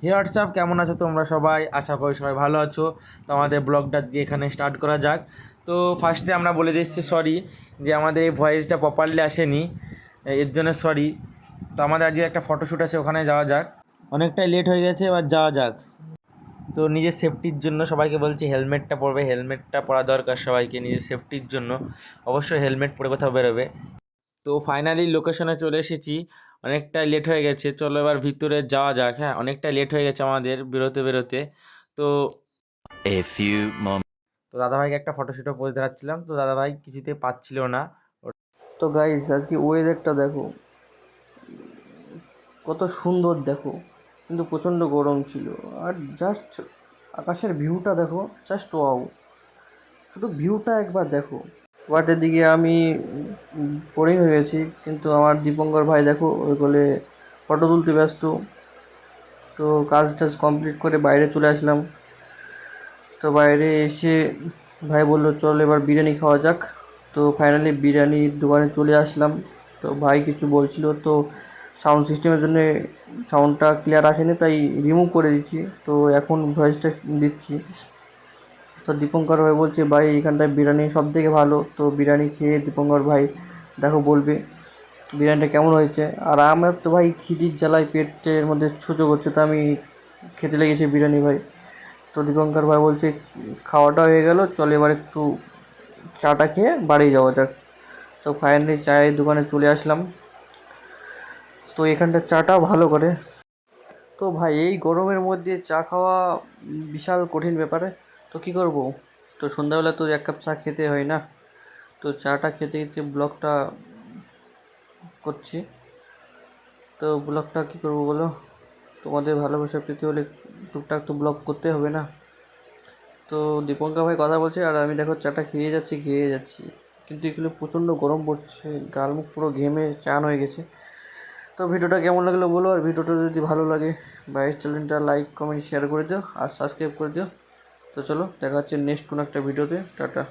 হে WhatsApp, কেমন আছো তোমরা সবাই? আশা করি সবাই ভালো আছো। তো আমাদের ব্লগটা আজকে এখানে স্টার্ট করা যাক। তো ফার্স্টে আমরা বলে দিচ্ছি সরি যে আমাদের এই ভয়েসটা প্রপারলি আসেনি, এর জন্য সরি। তো আমাদের আজকে একটা ফটোশ্যুট আছে, ওখানে যাওয়া যাক। অনেকটাই লেট হয়ে গেছে, এবার যাওয়া যাক। তো নিজের সেফটির জন্য সবাইকে বলছি হেলমেটটা পরবে, হেলমেটটা পরা দরকার সবাইকে নিজের সেফটির জন্য। অবশ্যই হেলমেট পরে কোথাও বেরোবে। তো ফাইনালি লোকেশনে চলে এসেছি, অনেকটা লেট হয়ে গেছে, চলো এবার ভিতরে যাওয়া যাক। হ্যাঁ, অনেকটা লেট হয়ে গেছে আমাদের বেরোতে বেরোতে। তো A few moments. তো দাদাভাইকে একটা ফটোশ্যুটও পোজ দেখাচ্ছিলাম, তো দাদাভাই কিছুতে পাচ্ছিল না। তো গাইস আজকে ওয়েদারটা দেখো কত সুন্দর দেখো, কিন্তু প্রচণ্ড গরম ছিল। আর জাস্ট আকাশের ভিউটা দেখো, জাস্ট ওয়াও, শুধু ভিউটা একবার দেখো। ওয়াটের দিকে আমি বোরিং হয়ে গেছি, কিন্তু আমার দীপঙ্কর ভাই দেখো ওই বলে ফটো তুলতে ব্যস্ত। তো কাজ টাজ কমপ্লিট করে বাইরে চলে আসলাম। তো বাইরে এসে ভাই বললো চল এবার বিরিয়ানি খাওয়া যাক। তো ফাইনালি বিরিয়ানির দোকানে চলে আসলাম। তো ভাই কিছু বলছিল, তো সাউন্ড সিস্টেমের জন্য সাউন্ডটা ক্লিয়ার আসেনি, তাই রিমুভ করে দিচ্ছি। তো এখন ভয়েসটা দিচ্ছি। তো দীপঙ্কর ভাই বলছে ভাই এখানটায় বিরিয়ানি সব থেকে ভালো। তো বিরিয়ানি খেয়ে দীপঙ্কর ভাই দেখো বলবে বিরিয়ানিটা কেমন হয়েছে। আর আমার তো ভাই খিদির জ্বালায় পেটের মধ্যে ছুঁচো করছে, তো আমি খেতে লেগেছি বিরিয়ানি ভাই। তো দীপঙ্কর ভাই বলছে খাওয়াটা হয়ে গেল, চল এবার একটু চাটা খেয়ে বাড়ি যাওয়া যাক। তো ফাইনালি চায়ের দোকানে চলে আসলাম। তো এখানটার চাটাও ভালো করে। তো ভাই এই গরমের মধ্যে চা খাওয়া বিশাল কঠিন ব্যাপারে। তো কী করব, তো সন্ধ্যাবেলা তো এক কাপ চা খেতে হয় না। তো চাটা খেতে খেতে ব্লগটা করছি। তো ব্লগটা কী করবো বলো, তোমাদের ভালোবাসা পেতে হলে টুকটাক তো ব্লগ করতে হবে না। তো দীপঙ্কর ভাই কথা বলছে আর আমি দেখো চাটা খেয়ে যাচ্ছি, কিন্তু এগুলো প্রচণ্ড গরম পড়ছে, গাল মুখ পুরো ঘেমে চান হয়ে গেছে। তো ভিডিওটা কেমন লাগলো বলো, আর ভিডিওটা যদি ভালো লাগে ভাইয়ের চ্যানেলটা লাইক কমেন্ট শেয়ার করে দিও আর সাবস্ক্রাইব করে দিও। তো চলো দেখা হচ্ছে নেক্সট কোনো একটা ভিডিওতে। টাটা।